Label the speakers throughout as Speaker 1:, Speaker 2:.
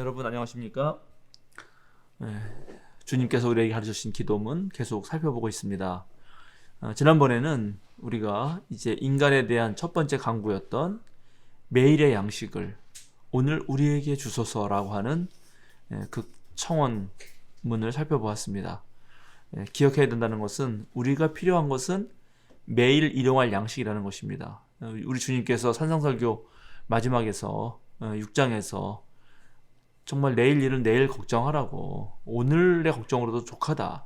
Speaker 1: 여러분 안녕하십니까? 네, 주님께서 우리에게 가르쳐주신 기도문 계속 살펴보고 있습니다. 지난번에는 우리가 이제 인간에 대한 첫 번째 강구였던 매일의 양식을 오늘 우리에게 주소서라고 하는 그 청원문을 살펴보았습니다. 기억해야 된다는 것은 우리가 필요한 것은 매일 일용할 양식이라는 것입니다. 우리 주님께서 산상설교 마지막에서 6장에서 정말 내일 일은 내일 걱정하라고, 오늘의 걱정으로도 족하다.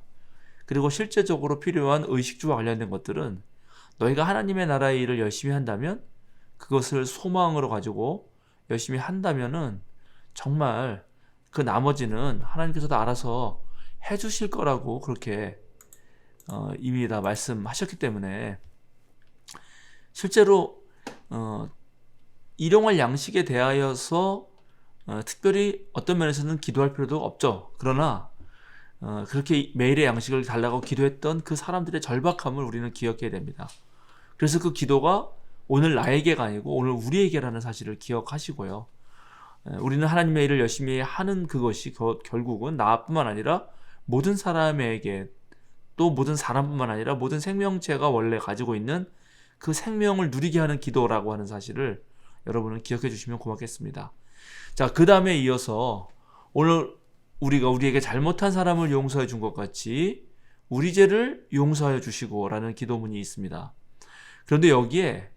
Speaker 1: 그리고 실제적으로 필요한 의식주와 관련된 것들은 너희가 하나님의 나라의 일을 열심히 한다면, 그것을 소망으로 가지고 열심히 한다면은 정말 그 나머지는 하나님께서 다 알아서 해주실 거라고 그렇게 이미 다 말씀하셨기 때문에 실제로 일용할 양식에 대하여서 특별히 어떤 면에서는 기도할 필요도 없죠. 그러나 그렇게 매일의 양식을 달라고 기도했던 그 사람들의 절박함을 우리는 기억해야 됩니다. 그래서 그 기도가 오늘 나에게가 아니고 오늘 우리에게라는 사실을 기억하시고요. 우리는 하나님의 일을 열심히 하는 그것이 결국은 나뿐만 아니라 모든 사람에게, 또 모든 사람뿐만 아니라 모든 생명체가 원래 가지고 있는 그 생명을 누리게 하는 기도라고 하는 사실을 여러분은 기억해 주시면 고맙겠습니다. 자, 그 다음에 이어서 오늘 우리가 우리에게 잘못한 사람을 용서해 준 것 같이 우리 죄를 용서하여 주시고 라는 기도문이 있습니다. 그런데 여기에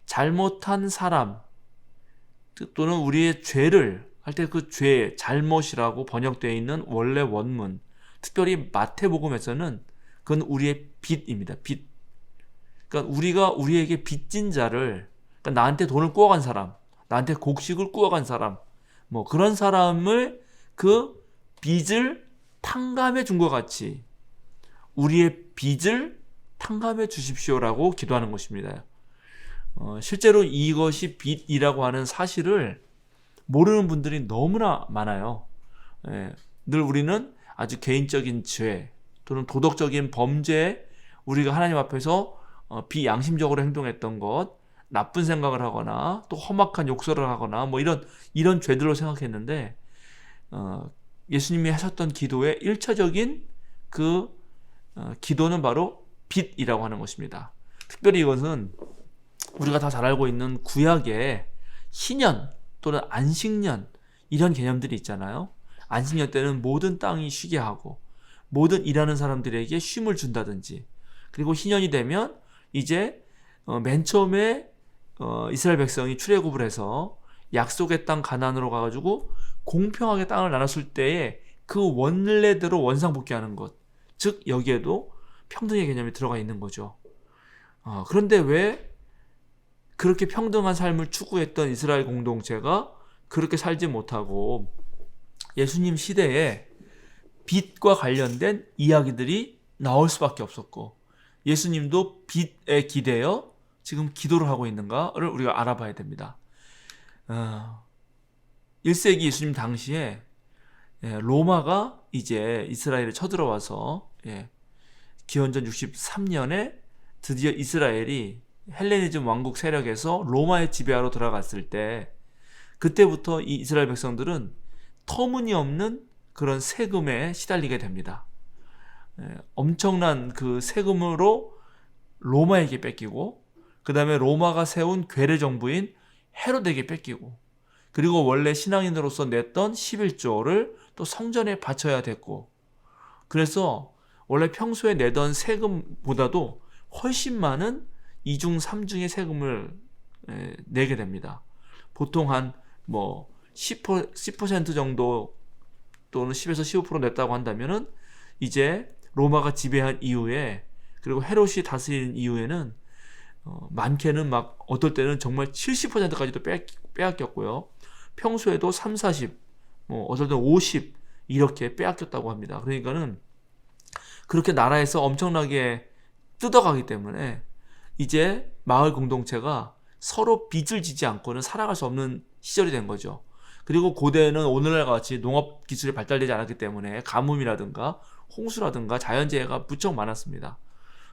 Speaker 1: 잘못한 사람 또는 우리의 죄를 할 때 그 죄, 잘못이라고 번역되어 있는 원래 원문, 특별히 마태복음에서는 그건 우리의 빚입니다. 빚. 그러니까 우리가 우리에게 빚진 자를, 그러니까 나한테 돈을 꾸어간 사람, 나한테 곡식을 꾸어간 사람, 뭐 그런 사람을 그 빚을 탕감해 준 것 같이 우리의 빚을 탕감해 주십시오라고 기도하는 것입니다. 실제로 이것이 빚이라고 하는 사실을 모르는 분들이 너무나 많아요. 늘 우리는 아주 개인적인 죄 또는 도덕적인 범죄에 우리가 하나님 앞에서 비양심적으로 행동했던 것, 나쁜 생각을 하거나 또 험악한 욕설을 하거나 뭐 이런 죄들로 생각했는데 예수님이 하셨던 기도의 1차적인 그 기도는 바로 빚이라고 하는 것입니다. 특별히 이것은 우리가 다 잘 알고 있는 구약의 희년 또는 안식년, 이런 개념들이 있잖아요. 안식년 때는 모든 땅이 쉬게 하고 모든 일하는 사람들에게 쉼을 준다든지, 그리고 희년이 되면 이제 맨 처음에 이스라엘 백성이 출애굽을 해서 약속의 땅 가나안으로 가가지고 공평하게 땅을 나눴을 때에 그 원래대로 원상복귀하는 것, 즉 여기에도 평등의 개념이 들어가 있는 거죠. 그런데 왜 그렇게 평등한 삶을 추구했던 이스라엘 공동체가 그렇게 살지 못하고 예수님 시대에 빚과 관련된 이야기들이 나올 수밖에 없었고, 예수님도 빚에 기대어 지금 기도를 하고 있는가를 우리가 알아봐야 됩니다. 1세기 예수님 당시에 로마가 이제 이스라엘에 쳐들어와서 기원전 63년에 드디어 이스라엘이 헬레니즘 왕국 세력에서 로마의 지배하로 들어갔을 때, 그때부터 이 이스라엘 백성들은 터무니없는 그런 세금에 시달리게 됩니다. 엄청난 그 세금으로 로마에게 뺏기고, 그 다음에 로마가 세운 괴뢰 정부인 헤롯에게 뺏기고, 그리고 원래 신앙인으로서 냈던 11조를 또 성전에 바쳐야 됐고, 그래서 원래 평소에 내던 세금보다도 훨씬 많은 2중, 3중의 세금을 내게 됩니다. 보통 한 10% 정도 또는 10에서 15% 냈다고 한다면은 이제 로마가 지배한 이후에, 그리고 헤롯이 다스린 이후에는 많게는 막 어떨 때는 정말 70%까지도 빼앗겼고요. 평소에도 3, 40, 어떨 때는 50 이렇게 빼앗겼다고 합니다. 그러니까는 그렇게 나라에서 엄청나게 뜯어가기 때문에 이제 마을 공동체가 서로 빚을 지지 않고는 살아갈 수 없는 시절이 된 거죠. 그리고 고대에는 오늘날 같이 농업 기술이 발달되지 않았기 때문에 가뭄이라든가 홍수라든가 자연재해가 무척 많았습니다.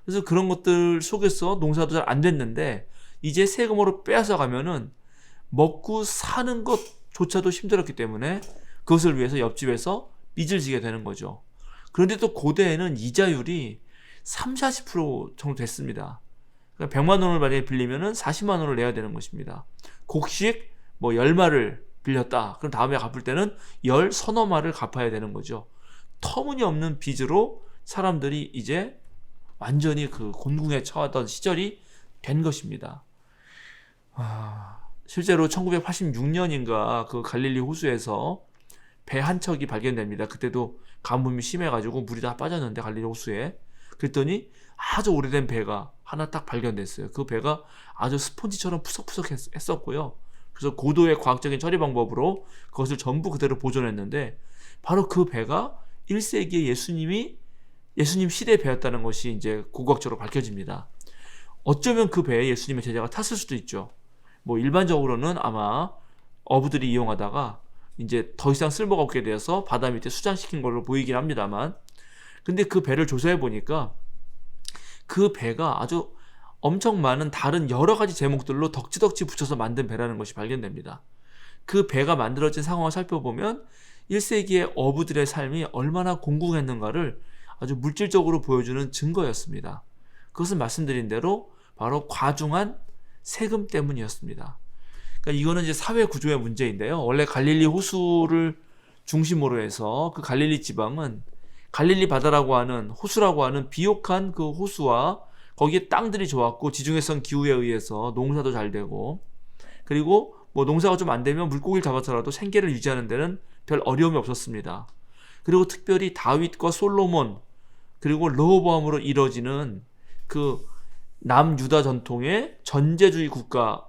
Speaker 1: 그래서 그런 것들 속에서 농사도 잘 안 됐는데 이제 세금으로 빼앗아 가면은 먹고 사는 것조차도 힘들었기 때문에 그것을 위해서 옆집에서 빚을 지게 되는 거죠. 그런데 또 고대에는 이자율이 3, 40% 정도 됐습니다. 그러니까 100만 원을 만약에 빌리면은 40만 원을 내야 되는 것입니다. 곡식 뭐 10마를 빌렸다. 그럼 다음에 갚을 때는 10 서너 마를 갚아야 되는 거죠. 터무니없는 빚으로 사람들이 이제 완전히 그 곤궁에 처하던 시절이 된 것입니다. 실제로 1986년인가 그 갈릴리 호수에서 배 한 척이 발견됩니다. 그때도 가뭄이 심해가지고 물이 다 빠졌는데 갈릴리 호수에. 그랬더니 아주 오래된 배가 하나 딱 발견됐어요. 그 배가 아주 스폰지처럼 푸석푸석했었고요. 그래서 고도의 과학적인 처리 방법으로 그것을 전부 그대로 보존했는데 바로 그 배가 1세기에 예수님 시대의 배였다는 것이 이제 고고학적으로 밝혀집니다. 어쩌면 그 배에 예수님의 제자가 탔을 수도 있죠. 뭐 일반적으로는 아마 어부들이 이용하다가 이제 더 이상 쓸모가 없게 되어서 바다 밑에 수장시킨 걸로 보이긴 합니다만, 근데 그 배를 조사해 보니까 그 배가 아주 엄청 많은 다른 여러 가지 제목들로 덕지덕지 붙여서 만든 배라는 것이 발견됩니다. 그 배가 만들어진 상황을 살펴보면 1세기의 어부들의 삶이 얼마나 공공했는가를 아주 물질적으로 보여주는 증거였습니다. 그것은 말씀드린 대로 바로 과중한 세금 때문이었습니다. 그러니까 이거는 이제 사회 구조의 문제인데요. 원래 갈릴리 호수를 중심으로 해서 그 갈릴리 지방은 갈릴리 바다라고 하는 호수라고 하는 비옥한 그 호수와 거기에 땅들이 좋았고 지중해성 기후에 의해서 농사도 잘 되고, 그리고 뭐 농사가 좀 안 되면 물고기를 잡아서라도 생계를 유지하는 데는 별 어려움이 없었습니다. 그리고 특별히 다윗과 솔로몬 그리고 르호보암으로 이뤄지는 그 남유다 전통의 전제주의 국가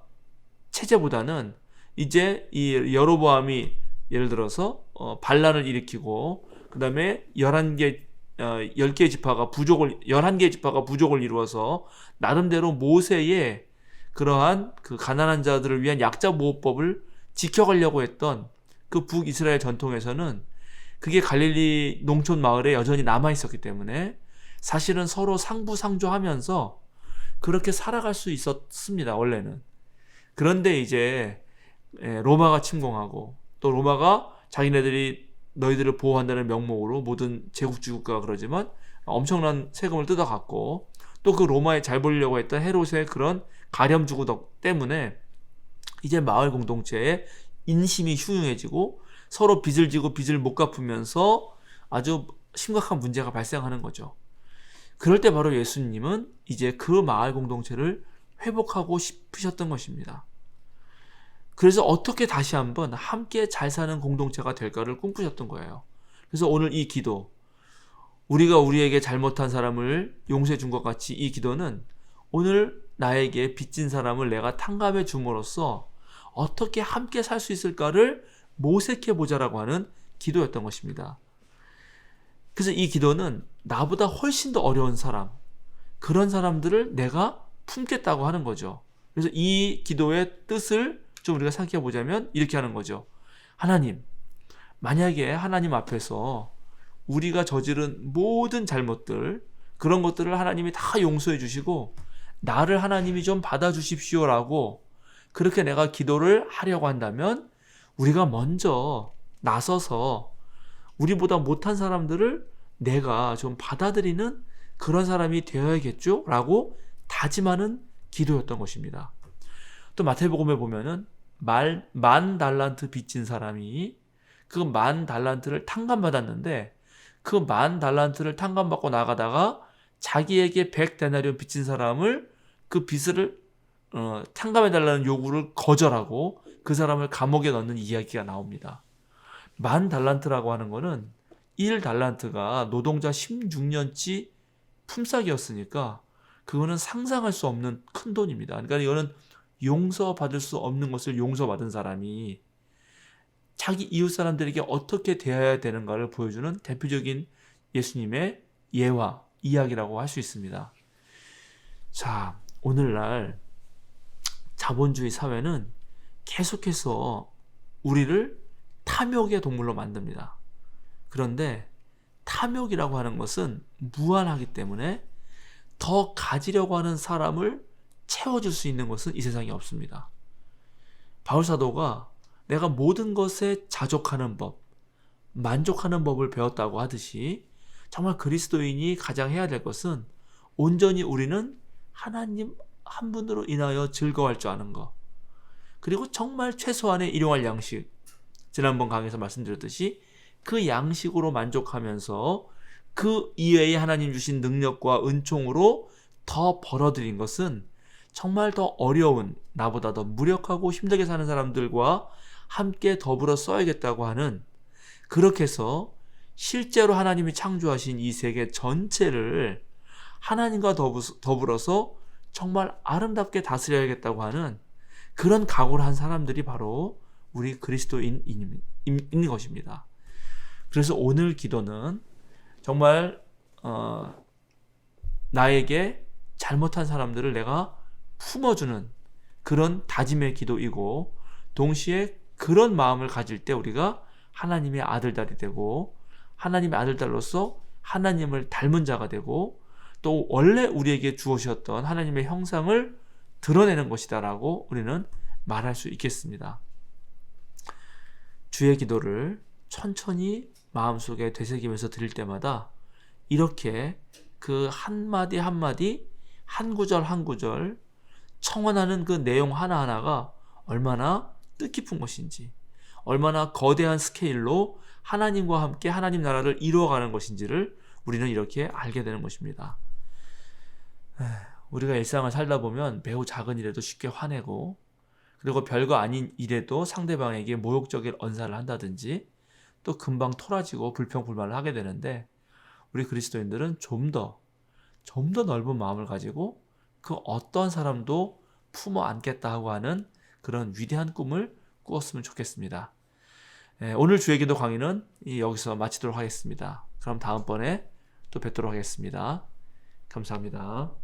Speaker 1: 체제보다는 이제 이 여로보암이 예를 들어서 반란을 일으키고 그 다음에 10개의 지파가 부족을 11개의 지파가 부족을 이루어서 나름대로 모세의 그러한 그 가난한 자들을 위한 약자 보호법을 지켜가려고 했던 그 북이스라엘 전통에서는 그게 갈릴리 농촌 마을에 여전히 남아 있었기 때문에 사실은 서로 상부상조하면서 그렇게 살아갈 수 있었습니다, 원래는. 그런데 이제 로마가 침공하고 또 로마가 자기네들이 너희들을 보호한다는 명목으로 모든 제국주의 국가가 그러지만 엄청난 세금을 뜯어갔고, 또 그 로마에 잘 보이려고 했던 헤롯의 그런 가렴주구 때문에 이제 마을 공동체의 인심이 흉흉해지고 서로 빚을 지고 빚을 못 갚으면서 아주 심각한 문제가 발생하는 거죠. 그럴 때 바로 예수님은 이제 그 마을 공동체를 회복하고 싶으셨던 것입니다. 그래서 어떻게 다시 한번 함께 잘 사는 공동체가 될까를 꿈꾸셨던 거예요. 그래서 오늘 이 기도, 우리가 우리에게 잘못한 사람을 용서해 준 것 같이 이 기도는 오늘 나에게 빚진 사람을 내가 탕감해 줌으로써 어떻게 함께 살 수 있을까를 모색해 보자라고 하는 기도였던 것입니다. 그래서 이 기도는 나보다 훨씬 더 어려운 사람, 그런 사람들을 내가 품겠다고 하는 거죠. 그래서 이 기도의 뜻을 좀 우리가 생각해 보자면 이렇게 하는 거죠. 하나님, 만약에 하나님 앞에서 우리가 저지른 모든 잘못들, 그런 것들을 하나님이 다 용서해 주시고 나를 하나님이 좀 받아주십시오라고 그렇게 내가 기도를 하려고 한다면 우리가 먼저 나서서 우리보다 못한 사람들을 내가 좀 받아들이는 그런 사람이 되어야겠죠? 라고 다짐하는 기도였던 것입니다. 또 마태복음에 보면은 만 달란트 빚진 사람이 그 만 달란트를 탕감받았는데 그 만 달란트를 탕감받고 나가다가 자기에게 100데나리온 빚진 사람을 그 빚을 탕감해달라는 요구를 거절하고 그 사람을 감옥에 넣는 이야기가 나옵니다. 만 달란트라고 하는 거는 1달란트가 노동자 16년치 품삯이었으니까 그거는 상상할 수 없는 큰 돈입니다. 그러니까 이거는 용서받을 수 없는 것을 용서받은 사람이 자기 이웃 사람들에게 어떻게 대해야 되는가를 보여주는 대표적인 예수님의 예화, 이야기라고 할 수 있습니다. 자, 오늘날 자본주의 사회는 계속해서 우리를 탐욕의 동물로 만듭니다. 그런데 탐욕이라고 하는 것은 무한하기 때문에 더 가지려고 하는 사람을 채워줄 수 있는 것은 이 세상에 없습니다. 바울 사도가 내가 모든 것에 자족하는 법, 만족하는 법을 배웠다고 하듯이 정말 그리스도인이 가장 해야 될 것은 온전히 우리는 하나님 한 분으로 인하여 즐거워할 줄 아는 것, 그리고 정말 최소한의 일용할 양식, 지난번 강의에서 말씀드렸듯이 그 양식으로 만족하면서 그 이외에 하나님 주신 능력과 은총으로 더 벌어들인 것은 정말 더 어려운, 나보다 더 무력하고 힘들게 사는 사람들과 함께 더불어 써야겠다고 하는, 그렇게 해서 실제로 하나님이 창조하신 이 세계 전체를 하나님과 더불어서 정말 아름답게 다스려야겠다고 하는 그런 각오를 한 사람들이 바로 우리 그리스도인인 것입니다. 그래서 오늘 기도는 정말 나에게 잘못한 사람들을 내가 품어주는 그런 다짐의 기도이고, 동시에 그런 마음을 가질 때 우리가 하나님의 아들딸이 되고 하나님의 아들딸로서 하나님을 닮은 자가 되고 또 원래 우리에게 주어주셨던 하나님의 형상을 드러내는 것이다라고 우리는 말할 수 있겠습니다. 주의 기도를 천천히 마음속에 되새기면서 드릴 때마다 이렇게 그 한마디 한마디, 한 구절 한 구절 청원하는 그 내용 하나하나가 얼마나 뜻깊은 것인지, 얼마나 거대한 스케일로 하나님과 함께 하나님 나라를 이루어가는 것인지를 우리는 이렇게 알게 되는 것입니다. 우리가 일상을 살다 보면 매우 작은 일에도 쉽게 화내고, 그리고 별거 아닌 일에도 상대방에게 모욕적인 언사를 한다든지 또 금방 토라지고 불평불만을 하게 되는데, 우리 그리스도인들은 좀 더 넓은 마음을 가지고 그 어떤 사람도 품어 안겠다 하고 하는 그런 위대한 꿈을 꾸었으면 좋겠습니다. 오늘 주의 기도 강의는 여기서 마치도록 하겠습니다. 그럼 다음번에 또 뵙도록 하겠습니다. 감사합니다.